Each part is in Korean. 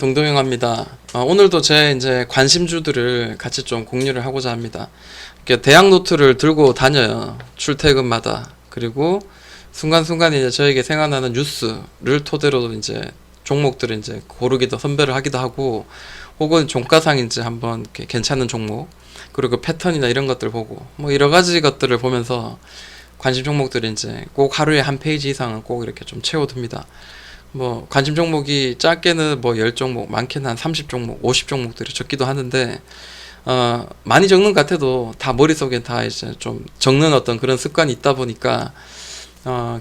동동영합니다. 오늘도 제 이제 관심주들을 같이 좀 공유를 하고자 합니다. 이렇게 대학 노트를 들고 다녀요. 출퇴근마다. 그리고 순간순간 이제 저에게 생각나는 뉴스를 토대로 이제 종목들을 이제 고르기도 선별을 하기도 하고, 혹은 종가상 이제 한번 이렇게 괜찮은 종목, 그리고 그 패턴이나 이런 것들 보고, 뭐 여러 가지 것들을 보면서 관심 종목들을 이제 꼭 하루에 한 페이지 이상은 꼭 이렇게 좀 채워둡니다. 뭐 관심 종목이 짧게는 뭐 10종목, 많게는 한 30종목, 50종목들이 적기도 하는데, 많이 적는 것 같아도 다 머릿속에 다 이제 좀 적는 어떤 그런 습관이 있다 보니까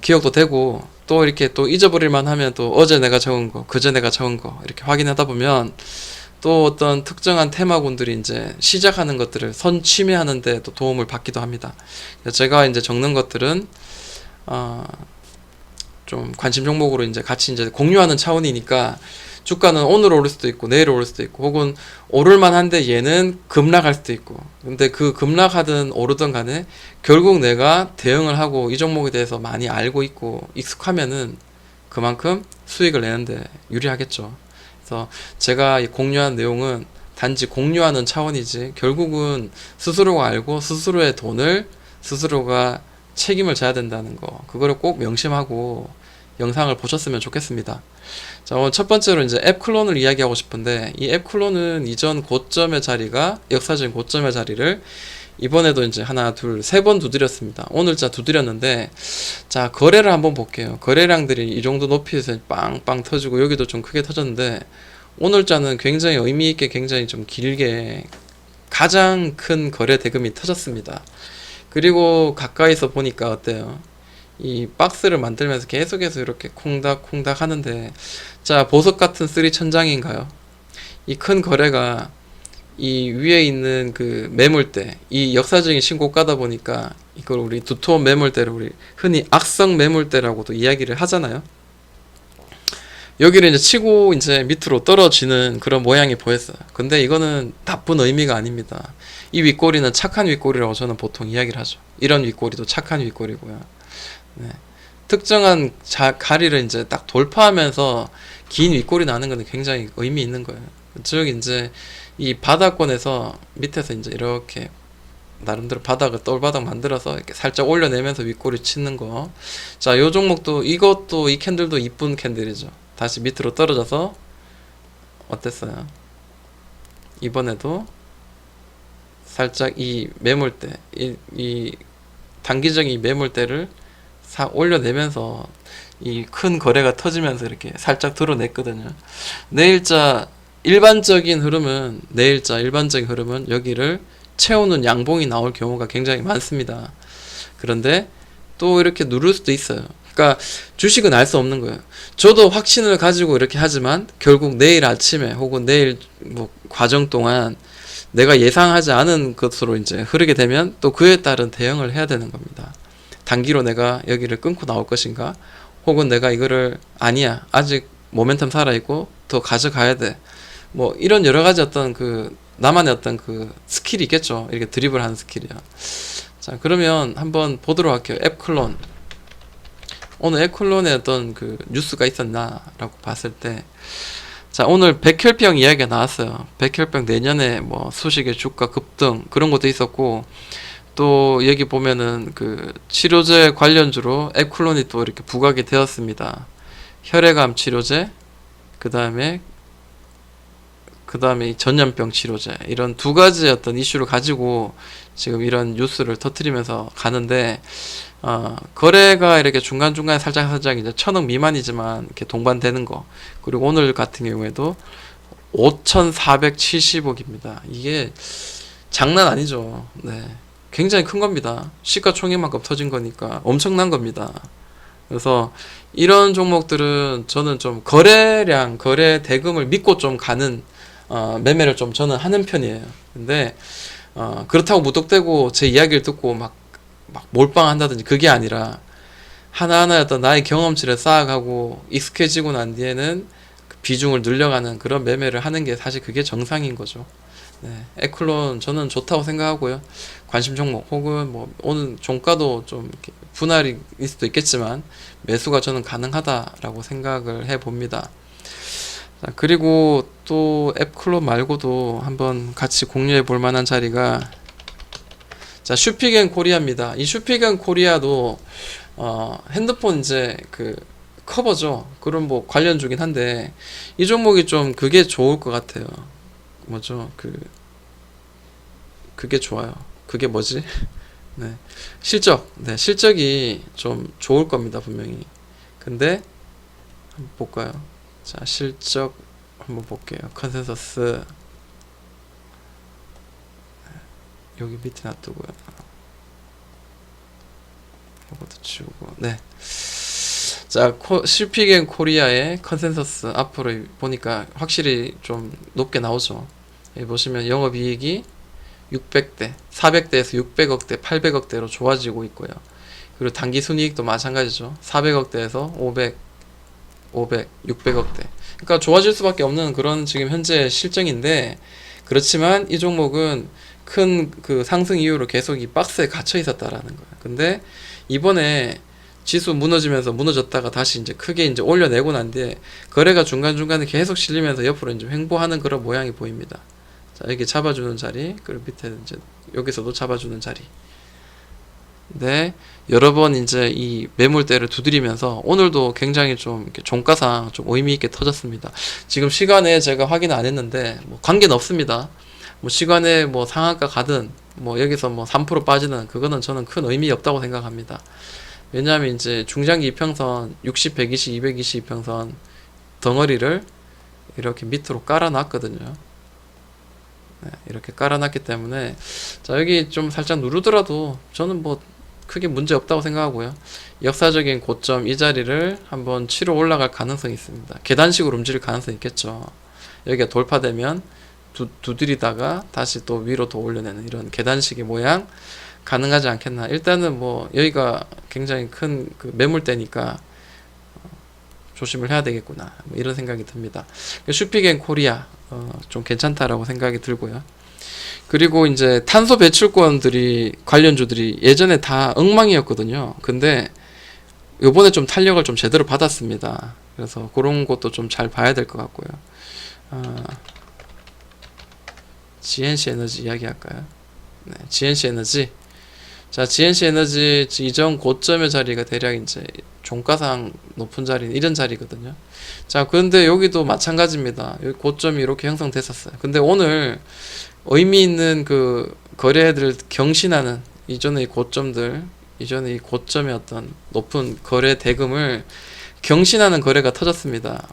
기억도 되고, 또 이렇게 또 잊어버릴만 하면 또 어제 내가 적은 거, 그제 내가 적은 거 이렇게 확인하다 보면 또 어떤 특정한 테마군들이 이제 시작하는 것들을 선취매하는 데 또 도움을 받기도 합니다. 제가 이제 적는 것들은 좀 관심 종목으로 이제 같이 이제 공유하는 차원이니까, 주가는 오늘 오를 수도 있고 내일 오를 수도 있고, 혹은 오를만 한데 얘는 급락할 수도 있고, 근데 그 급락하든 오르든 간에 결국 내가 대응을 하고 이 종목에 대해서 많이 알고 있고 익숙하면은 그만큼 수익을 내는데 유리하겠죠. 그래서 제가 공유한 내용은 단지 공유하는 차원이지, 결국은 스스로가 알고 스스로의 돈을 스스로가 책임을 져야 된다는 거, 그거를 꼭 명심하고 영상을 보셨으면 좋겠습니다. 자, 오늘 첫 번째로 이제 앱 클론을 이야기하고 싶은데, 이 앱 클론은 이전 고점의 자리가, 역사적인 고점의 자리를 이번에도 이제 하나, 둘, 세 번 두드렸습니다. 오늘자 두드렸는데, 자, 거래를 한번 볼게요. 거래량들이 이 정도 높이에서 빵빵 터지고, 여기도 좀 크게 터졌는데, 오늘자는 굉장히 의미있게, 굉장히 좀 길게 가장 큰 거래 대금이 터졌습니다. 그리고 가까이서 보니까 어때요? 이 박스를 만들면서 계속해서 이렇게 콩닥콩닥 하는데, 자, 보석 같은 쓰리 천장인가요? 이 큰 거래가 이 위에 있는 그 매물대, 이 역사적인 신고가다 보니까 이걸 우리 두터운 매물대를 우리 흔히 악성 매물대라고도 이야기를 하잖아요. 여기를 이제 치고 이제 밑으로 떨어지는 그런 모양이 보였어요. 근데 이거는 나쁜 의미가 아닙니다. 이 윗꼬리는 착한 윗꼬리라고 저는 보통 이야기를 하죠. 이런 윗꼬리도 착한 윗꼬리고요. 네. 특정한 가리를 이제 딱 돌파하면서 긴 윗골이 나는 것은 굉장히 의미 있는 거예요. 즉 이제 이 바닥권에서 밑에서 이제 이렇게 나름대로 바닥을 똘바닥 만들어서 이렇게 살짝 올려내면서 윗골이 치는 거. 자, 요 종목도, 이것도, 이 캔들도 이쁜 캔들이죠. 다시 밑으로 떨어져서 어땠어요? 이번에도 살짝 이 매물대, 이 단기적인 매물대를 싹 올려내면서 이 큰 거래가 터지면서 이렇게 살짝 드러냈거든요. 내일자 일반적인 흐름은 여기를 채우는 양봉이 나올 경우가 굉장히 많습니다. 그런데 또 이렇게 누를 수도 있어요. 그러니까 주식은 알 수 없는 거예요. 저도 확신을 가지고 이렇게 하지만 결국 내일 아침에 혹은 내일 뭐 과정 동안 내가 예상하지 않은 것으로 이제 흐르게 되면 또 그에 따른 대응을 해야 되는 겁니다. 단기로 내가 여기를 끊고 나올 것인가, 혹은 내가 이거를 아니야, 아직 모멘텀 살아있고 더 가져가야 돼, 뭐 이런 여러 가지 어떤 그 나만의 어떤 그 스킬이 있겠죠. 이렇게 드리블 하는 스킬이야. 자, 그러면 한번 보도록 할게요. 앱클론. 오늘 앱클론에 어떤 그 뉴스가 있었나 라고 봤을 때, 자, 오늘 백혈병 이야기가 나왔어요. 백혈병 내년에 뭐 수식의 주가 급등 그런 것도 있었고, 또 여기 보면은 그 치료제 관련주로 앱클론이 또 이렇게 부각이 되었습니다. 혈액암 치료제, 그 다음에 전염병 치료제, 이런 두 가지 어떤 이슈를 가지고 지금 이런 뉴스를 터뜨리면서 가는데, 거래가 이렇게 중간중간에 살짝 이제 1,000억 미만이지만 이렇게 동반되는 거, 그리고 오늘 같은 경우에도 5,470억입니다. 이게 장난 아니죠. 네. 굉장히 큰 겁니다. 시가총액만큼 터진 거니까 엄청난 겁니다. 그래서 이런 종목들은 저는 좀 거래 대금을 믿고 좀 가는 매매를 좀 저는 하는 편이에요. 근데 그렇다고 무턱대고 제 이야기를 듣고 막 몰빵한다든지 그게 아니라, 하나하나 어떤 나의 경험치를 쌓아가고 익숙해지고 난 뒤에는 그 비중을 늘려가는 그런 매매를 하는 게 사실 그게 정상인 거죠. 네, 에클론 저는 좋다고 생각하고요. 관심 종목 혹은 뭐 오늘 종가도 좀 이렇게 분할일 수도 있겠지만 매수가 저는 가능하다라고 생각을 해봅니다. 자, 그리고 또 앱클럽 말고도 한번 같이 공유해 볼 만한 자리가 자, 슈픽 코리아입니다. 이 슈픽 코리아도 핸드폰 이제 그 커버죠. 그런 뭐 관련주긴 한데 이 종목이 좀 그게 좋을 것 같아요. 뭐죠? 그게 좋아요. 그게 뭐지? 네. 실적. 네, 실적이 좀 좋을 겁니다, 분명히. 근데 한번 볼까요? 자, 실적 한번 볼게요. 컨센서스 여기 밑에 놔두고요. 이것도 지우고. 네. 자, 슈픽 코리아의 컨센서스 앞으로 보니까 확실히 좀 높게 나오죠. 여기 보시면 영업이익이 600대, 400대에서 600억대, 800억대로 좋아지고 있고요. 그리고 당기순이익도 마찬가지죠. 400억대에서 500, 600억대. 그러니까 좋아질 수밖에 없는 그런 지금 현재 실정인데, 그렇지만 이 종목은 큰 그 상승 이후로 계속 이 박스에 갇혀 있었다라는 거예요. 근데 이번에 지수 무너지면서 무너졌다가 다시 이제 크게 이제 올려내고 난 뒤에 거래가 중간중간에 계속 실리면서 옆으로 이제 횡보하는 그런 모양이 보입니다. 자, 여기 잡아주는 자리, 그리고 밑에 이제 여기서도 잡아주는 자리. 네, 여러 번 이제 이 매물대를 두드리면서 오늘도 굉장히 좀 이렇게 종가상 좀 의미 있게 터졌습니다. 지금 시간에 제가 확인 안 했는데 뭐 관계는 없습니다. 뭐 시간에 뭐 상한가 가든 뭐 여기서 뭐 3% 빠지는 그거는 저는 큰 의미 없다고 생각합니다. 왜냐하면 이제 중장기 이평선 60, 120, 220 이평선 덩어리를 이렇게 밑으로 깔아놨거든요. 네, 이렇게 깔아놨기 때문에 자, 여기 좀 살짝 누르더라도 저는 뭐 크게 문제 없다고 생각하고요. 역사적인 고점 이 자리를 한번 치러 올라갈 가능성이 있습니다. 계단식으로 움직일 가능성이 있겠죠. 여기가 돌파되면 두드리다가 다시 또 위로 더 올려내는 이런 계단식의 모양 가능하지 않겠나. 일단은 뭐 여기가 굉장히 큰 그 매물대니까 조심을 해야 되겠구나, 뭐 이런 생각이 듭니다. 슈픽 코리아 좀 괜찮다라고 생각이 들고요. 그리고 이제 탄소 배출권들이 관련주들이 예전에 다 엉망이었거든요. 근데 요번에 좀 탄력을 좀 제대로 받았습니다. 그래서 그런 것도 좀 잘 봐야 될 것 같고요. GNC 에너지 이야기할까요? 네, GNC 에너지. 자, GNC 에너지 이전 고점의 자리가 대략 이제 종가상 높은 자리, 이런 자리거든요. 자, 그런데 여기도 마찬가지입니다. 여기 고점이 이렇게 형성됐었어요. 근데 오늘 의미 있는 그 거래를 경신하는 이전의 고점들, 이전의 이 고점의 어떤 높은 거래 대금을 경신하는 거래가 터졌습니다.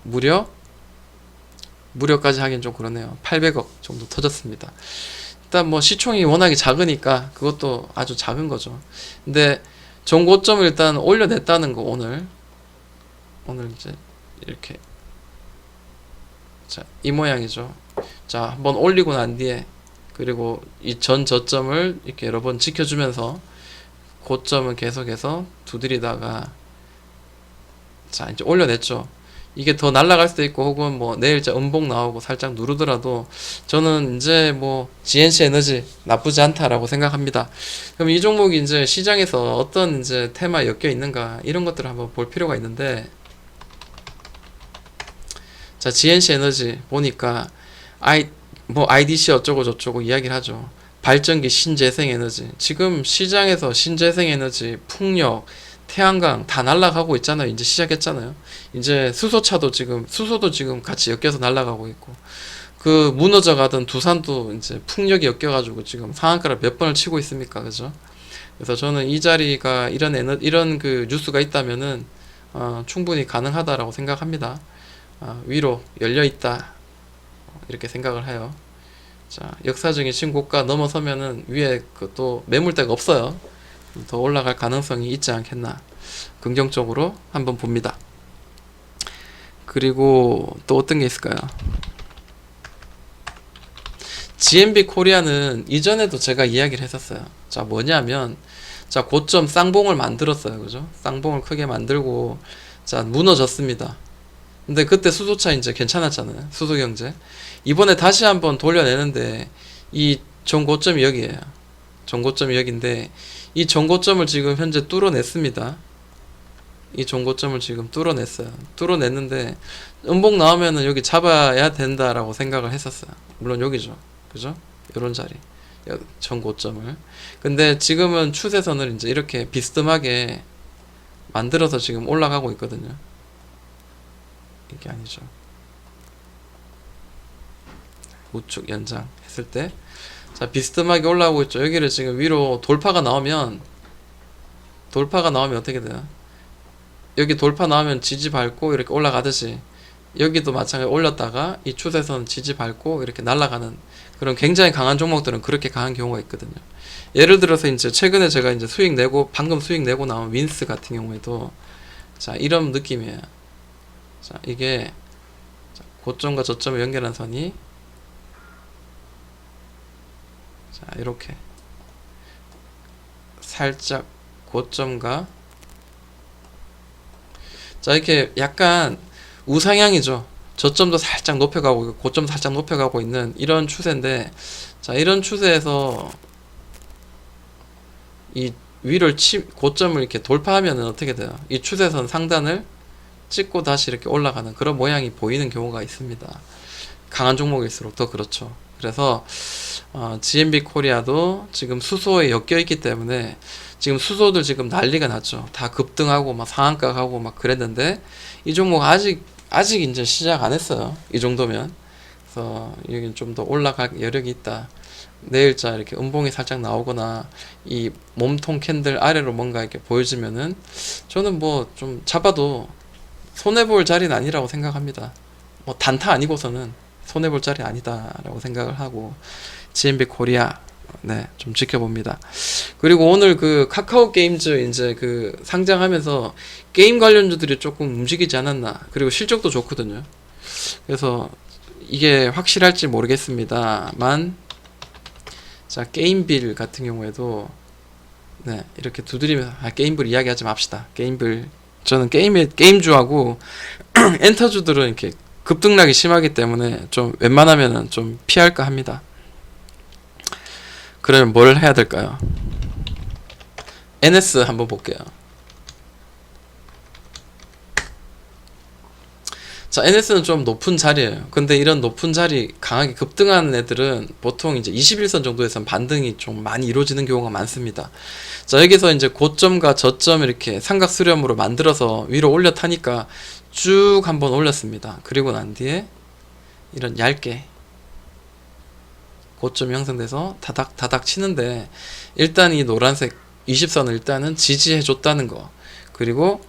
무료까지 하긴 좀 그러네요. 800억 정도 터졌습니다. 일단 뭐 시총이 워낙에 작으니까 그것도 아주 작은 거죠. 근데 전고점을 일단 올려냈다는 거, 오늘 이제 이렇게 자, 이 모양이죠. 자, 한번 올리고 난 뒤에 그리고 이 전 저점을 이렇게 여러 번 지켜주면서 고점을 계속해서 두드리다가 자, 이제 올려냈죠. 이게 더 날아갈 수도 있고 혹은 뭐 내일자 음봉 나오고 살짝 누르더라도 저는 이제 뭐 GNC 에너지 나쁘지 않다라고 생각합니다. 그럼 이 종목이 이제 시장에서 어떤 이제 테마에 엮여 있는가 이런 것들을 한번 볼 필요가 있는데, 자, GNC 에너지 보니까 IDC 어쩌고 저쩌고 이야기를 하죠. 발전기 신재생 에너지, 지금 시장에서 신재생 에너지, 풍력, 태양광 다 날아가고 있잖아요. 이제 시작했잖아요. 이제 수소도 지금 같이 엮여서 날아가고 있고, 그 무너져 가던 두산도 이제 풍력이 엮여가지고 지금 상한가를 몇 번을 치고 있습니까, 그죠? 그래서 저는 이 자리가 이런 그 뉴스가 있다면은 충분히 가능하다라고 생각합니다. 위로 열려 있다, 이렇게 생각을 해요. 자, 역사적인 신고가 넘어서면은 위에 그 또 매물대가 없어요. 더 올라갈 가능성이 있지 않겠나, 긍정적으로 한번 봅니다. 그리고 또 어떤 게 있을까요? GMB 코리아는 이전에도 제가 이야기를 했었어요. 자, 뭐냐면 자, 고점 쌍봉을 만들었어요. 그죠? 쌍봉을 크게 만들고 자, 무너졌습니다. 근데 그때 수소차 이제 괜찮았잖아요. 수소경제. 이번에 다시 한번 돌려내는데 이 전고점이 여기에요. 전고점이 여기인데 이 전고점을 지금 현재 뚫어냈습니다. 이 전고점을 지금 뚫어냈어요. 뚫어냈는데 음봉 나오면은 여기 잡아야 된다라고 생각을 했었어요. 물론 여기죠. 그죠? 요런 자리. 전 고점을. 근데 지금은 추세선을 이제 이렇게 비스듬하게 만들어서 지금 올라가고 있거든요. 이게 아니죠. 우측 연장 했을 때. 자, 비스듬하게 올라오고 있죠. 여기를 지금 위로 돌파가 나오면 어떻게 돼요? 여기 돌파 나오면 지지 밟고 이렇게 올라가듯이 여기도 마찬가지로 올렸다가 이 추세선 지지 밟고 이렇게 날아가는 그런 굉장히 강한 종목들은 그렇게 강한 경우가 있거든요. 예를 들어서 이제 최근에 제가 이제 수익 내고 방금 수익 내고 나온 윈스 같은 경우에도 자, 이런 느낌이에요. 자, 이게 고점과 저점을 연결한 선이 자, 이렇게 살짝 고점과 자, 이렇게 약간 우상향이죠. 저점도 살짝 높여가고 고점 살짝 높여가고 있는 이런 추세인데, 자, 이런 추세에서 이 위를 고점을 이렇게 돌파하면 어떻게 돼요? 이 추세선 상단을 찍고 다시 이렇게 올라가는 그런 모양이 보이는 경우가 있습니다. 강한 종목일수록 더 그렇죠. 그래서 GMB 코리아도 지금 수소에 엮여 있기 때문에 지금 수소들 지금 난리가 났죠. 다 급등하고 막 상한가 가고 막 그랬는데 이 종목 아직 이제 시작 안 했어요. 이 정도면. 그래서 여기 좀 더 올라갈 여력이 있다. 내일자 이렇게 음봉이 살짝 나오거나 이 몸통 캔들 아래로 뭔가 이렇게 보여지면은 저는 뭐 좀 잡아도 손해볼 자리는 아니라고 생각합니다. 뭐 단타 아니고서는 손해볼 자리 아니다라고 생각을 하고 GMB 코리아 네, 좀 지켜봅니다. 그리고 오늘 그 카카오 게임즈 이제 그 상장하면서 게임 관련주들이 조금 움직이지 않았나. 그리고 실적도 좋거든요. 그래서 이게 확실할지 모르겠습니다만 자, 게임빌 같은 경우에도 네, 이렇게 두드리면서 게임빌 이야기하지 맙시다. 게임빌 저는 게임주하고 엔터주들은 이렇게 급등락이 심하기 때문에 좀 웬만하면은 좀 피할까 합니다. 그러면 뭘 해야 될까요? NS 한번 볼게요. 자, NS는 좀 높은 자리예요. 근데 이런 높은 자리 강하게 급등하는 애들은 보통 이제 21선 정도에선 반등이 좀 많이 이루어지는 경우가 많습니다. 자, 여기서 이제 고점과 저점 이렇게 삼각수렴으로 만들어서 위로 올려 타니까 쭉 한번 올렸습니다. 그리고 난 뒤에 이런 얇게 고점이 형성돼서 다닥 치는데 일단 이 노란색 20선을 일단은 지지해 줬다는 거. 그리고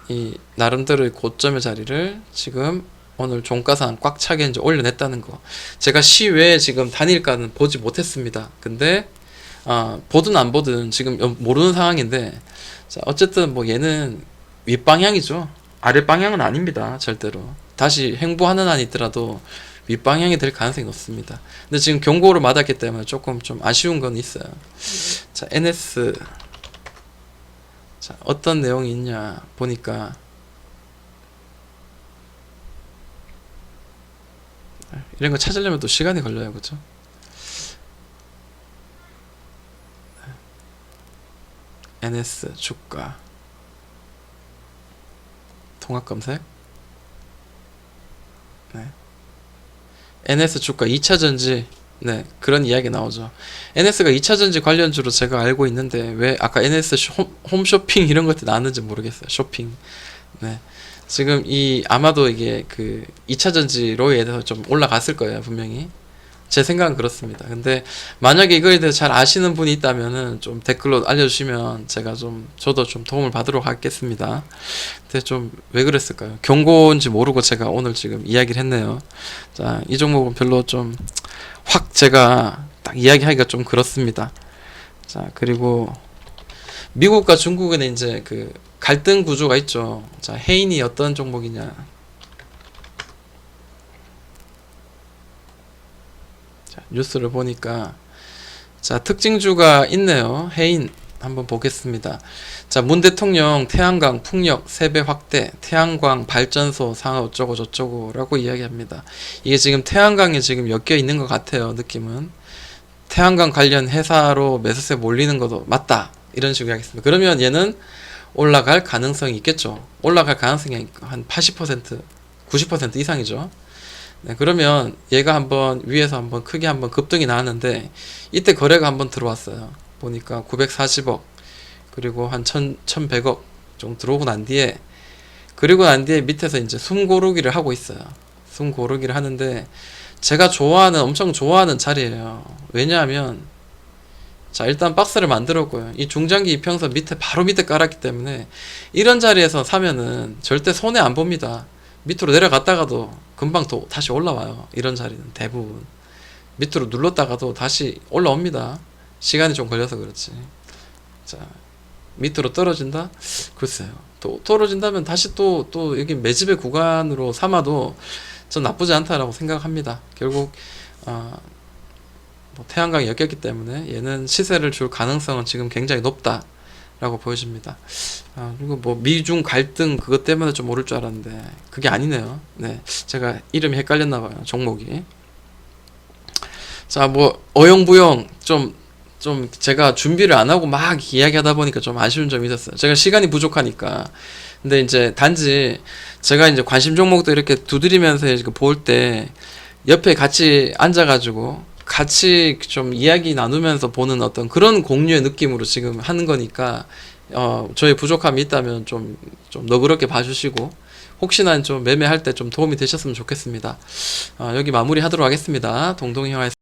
이 나름대로의 고점의 자리를 지금 오늘 종가상 꽉 차게 이제 올려냈다는 거. 제가 시외에 지금 단일가는 보지 못했습니다. 근데 보든 안 보든 지금 모르는 상황인데 자, 어쨌든 뭐 얘는 윗방향이죠. 아랫방향은 아닙니다. 절대로. 다시 횡보하는 한이 있더라도 윗방향이 될 가능성이 높습니다. 근데 지금 경고를 맞았기 때문에 조금 좀 아쉬운 건 있어요. 자, NS 자, 어떤 내용이 있냐 보니까 이런 거 찾으려면 또 시간이 걸려요. 그죠? NS 주가 통합 검색 네. NS 주가 2차전지 네, 그런 이야기 나오죠. NS가 2차전지 관련주로 제가 알고 있는데 왜 아까 NS 홈쇼핑 이런 것들 나왔는지 모르겠어요. 쇼핑. 네. 지금 아마도 이게 그 2차전지로 인해서 좀 올라갔을 거예요. 분명히. 제 생각은 그렇습니다. 근데 만약에 이거에 대해서 잘 아시는 분이 있다면은 좀 댓글로 알려주시면 제가 저도 좀 도움을 받도록 하겠습니다. 근데 좀 왜 그랬을까요? 경고인지 모르고 제가 오늘 지금 이야기를 했네요. 자, 이 종목은 별로 좀 확 제가 딱 이야기하기가 좀 그렇습니다. 자, 그리고 미국과 중국에는 이제 그 갈등 구조가 있죠. 자, 해인이 어떤 종목이냐. 자, 뉴스를 보니까 자, 특징주가 있네요. 해인 한번 보겠습니다. 자, 문 대통령 태양광 풍력 3배 확대, 태양광 발전소 상하 어쩌고 저쩌고 라고 이야기합니다. 이게 지금 태양광에 지금 엮여 있는 것 같아요. 느낌은 태양광 관련 회사로 매수세 몰리는 것도 맞다 이런 식으로 이야기했습니다. 그러면 얘는 올라갈 가능성이 있겠죠. 올라갈 가능성이 한 80% 90% 이상이죠. 네, 그러면 얘가 한번 위에서 한번 크게 한번 급등이 나왔는데 이때 거래가 한번 들어왔어요. 보니까 940억 그리고 한 1100억 정도 들어오고 난 뒤에 그리고 난 뒤에 밑에서 이제 숨 고르기를 하고 있어요. 숨 고르기를 하는데 제가 엄청 좋아하는 자리예요. 왜냐하면 자 일단 박스를 만들었고요. 이 중장기 이평선 밑에 바로 밑에 깔았기 때문에 이런 자리에서 사면은 절대 손해 안 봅니다. 밑으로 내려갔다가도 금방 또 다시 올라와요. 이런 자리는 대부분 밑으로 눌렀다가도 다시 올라옵니다. 시간이 좀 걸려서 그렇지. 자 밑으로 떨어진다? 글쎄요. 또 떨어진다면 다시 또 여기 매집의 구간으로 삼아도 전 나쁘지 않다라고 생각합니다. 결국 뭐 태양광이 엮였기 때문에 얘는 시세를 줄 가능성은 지금 굉장히 높다라고 보여집니다. 그리고 뭐 미중 갈등 그것 때문에 좀 오를 줄 알았는데 그게 아니네요. 네, 제가 이름이 헷갈렸나봐요. 종목이. 자, 뭐 어영부영 좀 제가 준비를 안 하고 막 이야기하다 보니까 좀 아쉬운 점이 있었어요. 제가 시간이 부족하니까. 근데 이제 단지 제가 이제 관심 종목도 이렇게 두드리면서 볼 때 옆에 같이 앉아가지고 같이 좀 이야기 나누면서 보는 어떤 그런 공유의 느낌으로 지금 하는 거니까 저희 부족함이 있다면 좀 너그럽게 봐주시고 혹시나 좀 매매할 때 좀 도움이 되셨으면 좋겠습니다. 여기 마무리 하도록 하겠습니다. 동동이형의